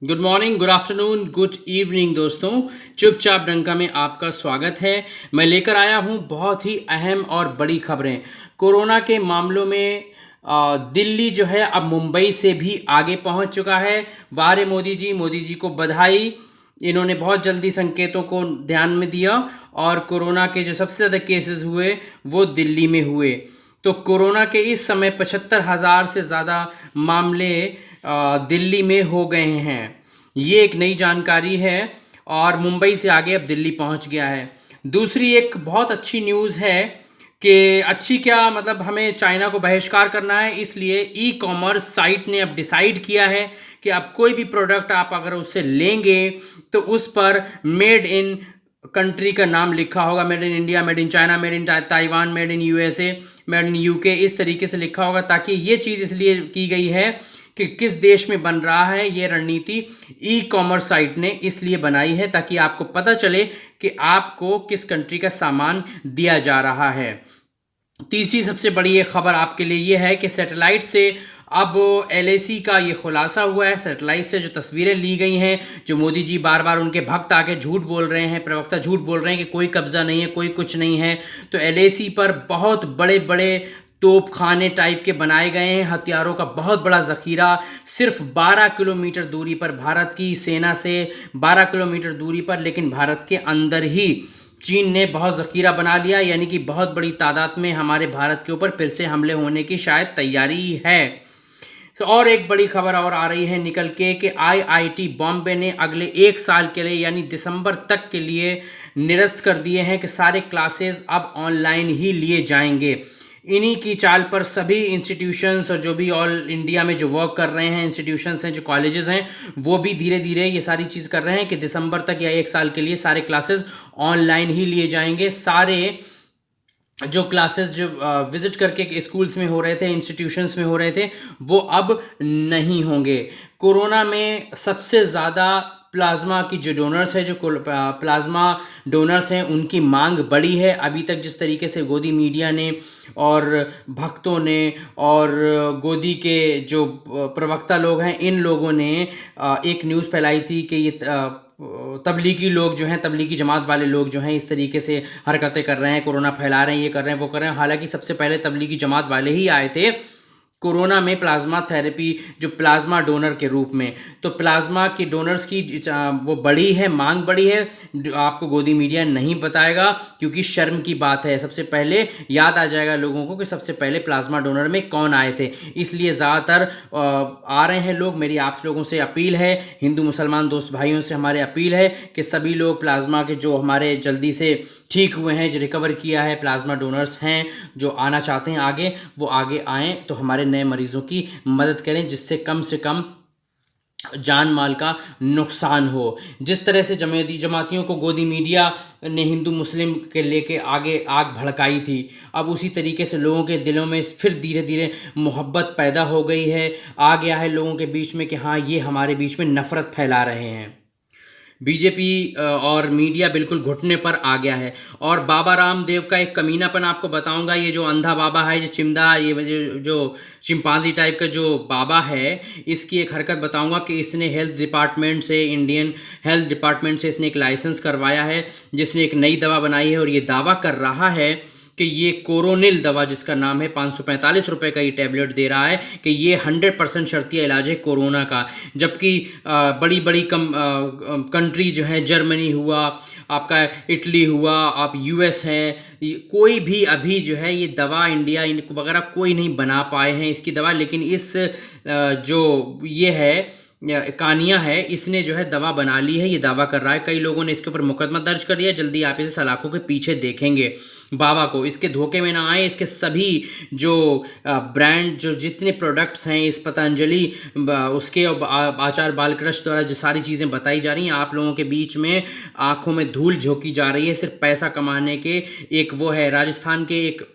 Good morning, good afternoon, good evening दोस्तों। चुपचाप डंका में आपका स्वागत है। मैं लेकर आया हूं बहुत ही अहम और बड़ी खबरें। कोरोना के मामलों में दिल्ली जो है अब मुंबई से भी आगे पहुंच चुका है। वाह रे मोदी जी को बधाई। इन्होंने बहुत जल्दी संकेतों को ध्यान में दिया और कोरोना के जो सबसे ज़्यादा केसेस हुए वो दिल्ली में हुए। तो कोरोना के इस समय 75,000 से ज़्यादा मामले दिल्ली में हो गए हैं। ये एक नई जानकारी है और मुंबई से आगे अब दिल्ली पहुंच गया है। दूसरी एक बहुत अच्छी न्यूज़ है कि अच्छी क्या मतलब हमें चाइना को बहिष्कार करना है, इसलिए ई कॉमर्स साइट ने अब डिसाइड किया है कि अब कोई भी प्रोडक्ट आप अगर उससे लेंगे तो उस पर मेड इन कंट्री का नाम लिखा होगा। Made in India, made in China, made in Taiwan, made in USA, made in UK, इस तरीके से लिखा होगा। ताकि ये चीज़ इसलिए की गई है कि किस देश में बन रहा है, ये रणनीति ई कॉमर्स साइट ने इसलिए बनाई है ताकि आपको पता चले कि आपको किस कंट्री का सामान दिया जा रहा है। तीसरी सबसे बड़ी एक खबर आपके लिए ये है कि सैटेलाइट से अब एलएसी का ये खुलासा हुआ है। सैटेलाइट से जो तस्वीरें ली गई हैं, जो मोदी जी बार बार उनके भक्त आके झूठ बोल रहे हैं, प्रवक्ता झूठ बोल रहे हैं कि कोई कब्जा नहीं है, कोई कुछ नहीं है, तो एलएसी पर बहुत बड़े बड़े तोपखाने टाइप के बनाए गए हैं। हथियारों का बहुत बड़ा ज़ख़ीरा सिर्फ 12 किलोमीटर दूरी पर, भारत की सेना से 12 किलोमीटर दूरी पर, लेकिन भारत के अंदर ही चीन ने बहुत ज़ख़ीरा बना लिया। यानी कि बहुत बड़ी तादाद में हमारे भारत के ऊपर फिर से हमले होने की शायद तैयारी है। तो और एक बड़ी खबर और आ रही है निकल के कि आईआईटी बॉम्बे ने अगले 1 साल के लिए यानी दिसंबर तक के लिए निरस्त कर दिए हैं कि सारे क्लासेस अब ऑनलाइन ही लिए जाएंगे। इन्हीं की चाल पर सभी इंस्टीट्यूशंस और जो भी ऑल इंडिया में जो वर्क कर रहे हैं इंस्टीट्यूशंस हैं, जो कॉलेजेस हैं, वो भी धीरे धीरे ये सारी चीज़ कर रहे हैं कि दिसंबर तक या 1 साल के लिए सारे क्लासेस ऑनलाइन ही लिए जाएंगे। सारे जो क्लासेस जो विज़िट करके स्कूल्स में हो रहे थे, इंस्टीट्यूशंस में हो रहे थे, वो अब नहीं होंगे। कोरोना में सबसे ज़्यादा प्लाज्मा की जो डोनर्स है, जो प्लाज्मा डोनर्स हैं, उनकी मांग बढ़ी है। अभी तक जिस तरीके से गोदी मीडिया ने और भक्तों ने और गोदी के जो प्रवक्ता लोग हैं, इन लोगों ने एक न्यूज़ फैलाई थी कि ये तबलीगी लोग जो हैं, तबलीगी जमात वाले लोग जो हैं, इस तरीके से हरकतें कर रहे हैं, कोरोना फैला रहे हैं, ये कर रहे हैं, वो कर रहे हैं। हालांकि सबसे पहले तबलीगी जमात वाले ही आए थे कोरोना में प्लाज्मा थेरेपी, जो प्लाज्मा डोनर के रूप में। तो प्लाज्मा की डोनर्स की वो बड़ी है, मांग बड़ी है। आपको गोदी मीडिया नहीं बताएगा क्योंकि शर्म की बात है। सबसे पहले याद आ जाएगा लोगों को कि सबसे पहले प्लाज्मा डोनर में कौन आए थे, इसलिए ज़्यादातर आ रहे हैं लोग। मेरी आप लोगों से अपील है, हिंदू मुसलमान दोस्त भाइयों से हमारे अपील है कि सभी लोग प्लाज्मा के जो हमारे जल्दी से ठीक हुए हैं, जो रिकवर किया है, प्लाज्मा डोनर्स हैं, जो आना चाहते हैं आगे, वो आगे आएँ तो हमारे नए मरीजों की मदद करें, जिससे कम से कम जान माल का नुकसान हो। जिस तरह से जमातियों को गोदी मीडिया ने हिंदू मुस्लिम के लेके आगे आग भड़काई थी, अब उसी तरीके से लोगों के दिलों में फिर धीरे धीरे मोहब्बत पैदा हो गई है। आ गया है लोगों के बीच में कि हाँ, ये हमारे बीच में नफ़रत फैला रहे हैं। बीजेपी और मीडिया बिल्कुल घुटने पर आ गया है। और बाबा रामदेव का एक कमीनापन आपको बताऊंगा। ये जो अंधा बाबा है, जो चिमदा, ये जो चिंपांजी टाइप का जो बाबा है, इसकी एक हरकत बताऊंगा कि इसने हेल्थ डिपार्टमेंट से, इंडियन हेल्थ डिपार्टमेंट से इसने एक लाइसेंस करवाया है, जिसने एक नई दवा बनाई है और ये दावा कर रहा है कि ये कोरोनिल दवा, जिसका नाम है, 545 रुपये का ये टैबलेट दे रहा है कि ये 100% शर्तिया इलाज है कोरोना का। जबकि बड़ी बड़ी कंट्री जो है, जर्मनी हुआ, आपका इटली हुआ, आप यूएस है, कोई भी अभी जो है ये दवा, इंडिया इनको वगैरह कोई नहीं बना पाए हैं इसकी दवा। लेकिन इस जो ये है कानिया है, इसने जो है दवा बना ली है, ये दावा कर रहा है। कई लोगों ने इसके ऊपर मुकदमा दर्ज कर दिया। जल्दी आप इसे सलाखों के पीछे देखेंगे। बाबा को इसके धोखे में ना आए। इसके सभी जो ब्रांड, जो जितने प्रोडक्ट्स हैं इस पतंजलि उसके आचार बालकृष्ण द्वारा जो सारी चीज़ें बताई जा रही हैं, आप लोगों के बीच में आंखों में धूल झोंकी जा रही है सिर्फ पैसा कमाने के। एक वो है राजस्थान के एक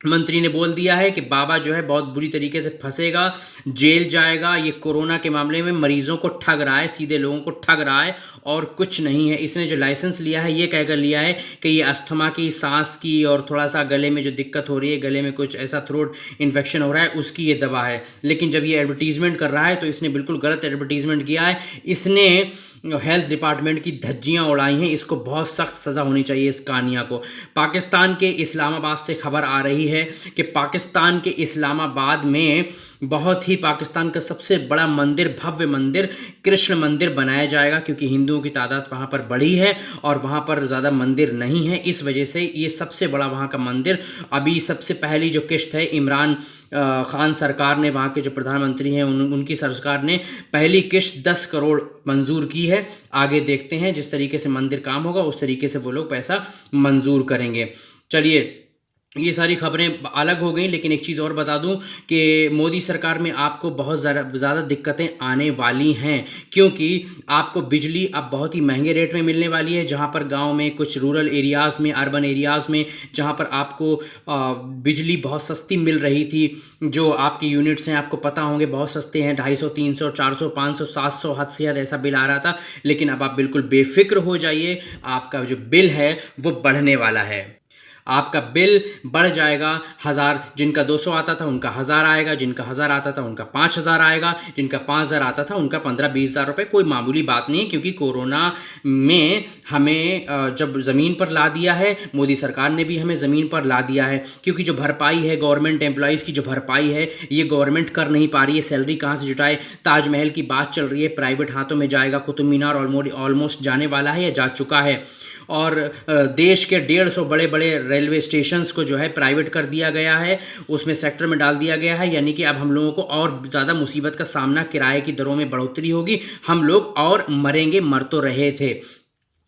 मंत्री ने बोल दिया है कि बाबा जो है बहुत बुरी तरीके से फंसेगा, जेल जाएगा, ये कोरोना के मामले में मरीजों को ठग रहा है, सीधे लोगों को ठग रहा है और कुछ नहीं है। इसने जो लाइसेंस लिया है ये कहकर लिया है कि ये अस्थमा की, सांस की और थोड़ा सा गले में जो दिक्कत हो रही है, गले में कुछ ऐसा थ्रोट इन्फेक्शन हो रहा है, उसकी ये दवा है। लेकिन जब ये एडवर्टीजमेंट कर रहा है तो इसने बिल्कुल गलत एडवर्टीजमेंट किया है। इसने हेल्थ डिपार्टमेंट की धज्जियां उड़ाई हैं। इसको बहुत सख्त सज़ा होनी चाहिए इस कानिया को। पाकिस्तान के इस्लामाबाद से खबर आ रही है कि पाकिस्तान के इस्लामाबाद में बहुत ही पाकिस्तान का सबसे बड़ा मंदिर, भव्य मंदिर, कृष्ण मंदिर बनाया जाएगा, क्योंकि हिंदुओं की तादाद वहाँ पर बढ़ी है और वहाँ पर ज़्यादा मंदिर नहीं है। इस वजह से ये सबसे बड़ा वहाँ का मंदिर, अभी सबसे पहली जो किश्त है इमरान खान सरकार ने, वहाँ के जो प्रधानमंत्री हैं उनकी सरकार ने पहली किश्त 10 करोड़ मंजूर की है। आगे देखते हैं जिस तरीके से मंदिर काम होगा उस तरीके से वो लोग पैसा मंजूर करेंगे। चलिए, ये सारी खबरें अलग हो गई, लेकिन एक चीज़ और बता दूं कि मोदी सरकार में आपको बहुत ज़्यादा दिक्कतें आने वाली हैं, क्योंकि आपको बिजली अब बहुत ही महंगे रेट में मिलने वाली है। जहां पर गांव में, कुछ रूरल एरियाज़ में, अर्बन एरियाज़ में जहां पर आपको बिजली बहुत सस्ती मिल रही थी, जो आपके यूनिट्स हैं आपको पता होंगे बहुत सस्ते हैं, 250, 300, 400, 500, 700, हद से हद ऐसा बिल आ रहा था। लेकिन अब आप बिल्कुल बेफिक्र हो जाइए, आपका जो बिल है वो बढ़ने वाला है। आपका बिल बढ़ जाएगा। 1000 जिनका 200 आता था उनका 1000 आएगा, जिनका 1000 आता था उनका 5000 आएगा, जिनका 5000 आता था उनका 15-20 हज़ार रुपये। कोई मामूली बात नहीं, क्योंकि कोरोना में हमें जब ज़मीन पर ला दिया है, मोदी सरकार ने भी हमें ज़मीन पर ला दिया है, क्योंकि जो भरपाई है गवर्नमेंट एम्प्लॉयज़ की, जो भरपाई है ये गवर्नमेंट कर नहीं पा रही है। सैलरी कहाँ से जुटाए? ताजमहल की बात चल रही है, प्राइवेट हाथों में जाएगा। कुतुब मीनार ऑलमोस्ट जाने वाला है या जा चुका है। और देश के 150 बड़े बड़े रेलवे स्टेशंस को जो है प्राइवेट कर दिया गया है, उसमें सेक्टर में डाल दिया गया है। यानी कि अब हम लोगों को और ज़्यादा मुसीबत का सामना, किराए की दरों में बढ़ोतरी होगी, हम लोग और मरेंगे, मर तो रहे थे।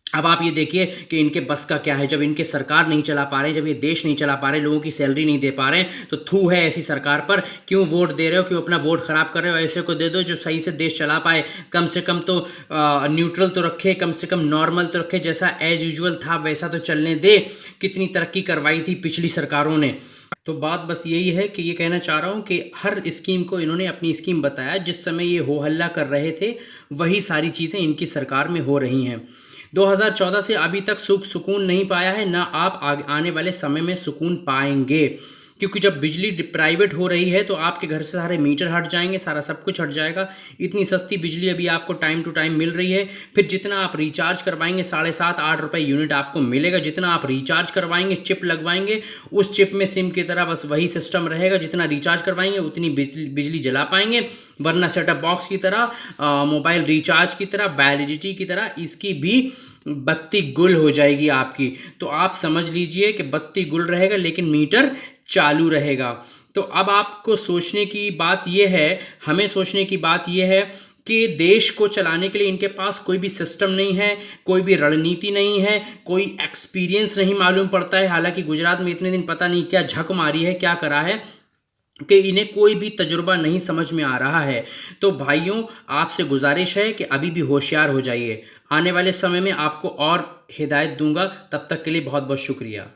अब आप ये देखिए कि इनके बस का क्या है। जब इनके सरकार नहीं चला पा रहे, जब ये देश नहीं चला पा रहे, लोगों की सैलरी नहीं दे पा रहे, तो थू है ऐसी सरकार पर। क्यों वोट दे रहे हो? क्यों अपना वोट खराब कर रहे हो? ऐसे को दे दो जो सही से देश चला पाए। कम से कम तो न्यूट्रल तो रखे, कम से कम नॉर्मल तो रखे, जैसा एज यूजुअल था वैसा तो चलने दे। कितनी तरक्की करवाई थी पिछली सरकारों ने। तो बात बस यही है कि ये कहना चाह रहा हूँ कि हर स्कीम को इन्होंने अपनी स्कीम बताया। जिस समय ये हो हल्ला कर रहे थे वही सारी चीज़ें इनकी सरकार में हो रही हैं। 2014 से अभी तक सुकून नहीं पाया है, ना आप आने वाले समय में सुकून पाएंगे, क्योंकि जब बिजली प्राइवेट हो रही है तो आपके घर से सारे मीटर हट जाएंगे, सारा सब कुछ हट जाएगा। इतनी सस्ती बिजली अभी आपको टाइम टू टाइम मिल रही है। फिर जितना आप रिचार्ज करवाएंगे 7.5-8 रुपये यूनिट आपको मिलेगा। जितना आप रिचार्ज करवाएंगे, चिप लगवाएंगे, उस चिप में सिम की तरह बस वही सिस्टम रहेगा। जितना रिचार्ज करवाएंगे उतनी बिजली जला पाएंगे। वरना सेटअप बॉक्स की तरह, मोबाइल रिचार्ज की तरह, वैलिडिटी की तरह इसकी भी बत्ती गुल हो जाएगी आपकी। तो आप समझ लीजिए कि बत्ती गुल रहेगा लेकिन मीटर चालू रहेगा। तो अब आपको सोचने की बात यह है, हमें सोचने की बात यह है कि देश को चलाने के लिए इनके पास कोई भी सिस्टम नहीं है, कोई भी रणनीति नहीं है, कोई एक्सपीरियंस नहीं मालूम पड़ता है। हालांकि गुजरात में इतने दिन पता नहीं क्या झक मारी है, क्या करा है कि इन्हें कोई भी तजुर्बा नहीं समझ में आ रहा है। तो भाइयों, आपसे गुजारिश है कि अभी भी होशियार हो जाइए। आने वाले समय में आपको और हिदायत दूंगा। तब तक के लिए बहुत बहुत शुक्रिया।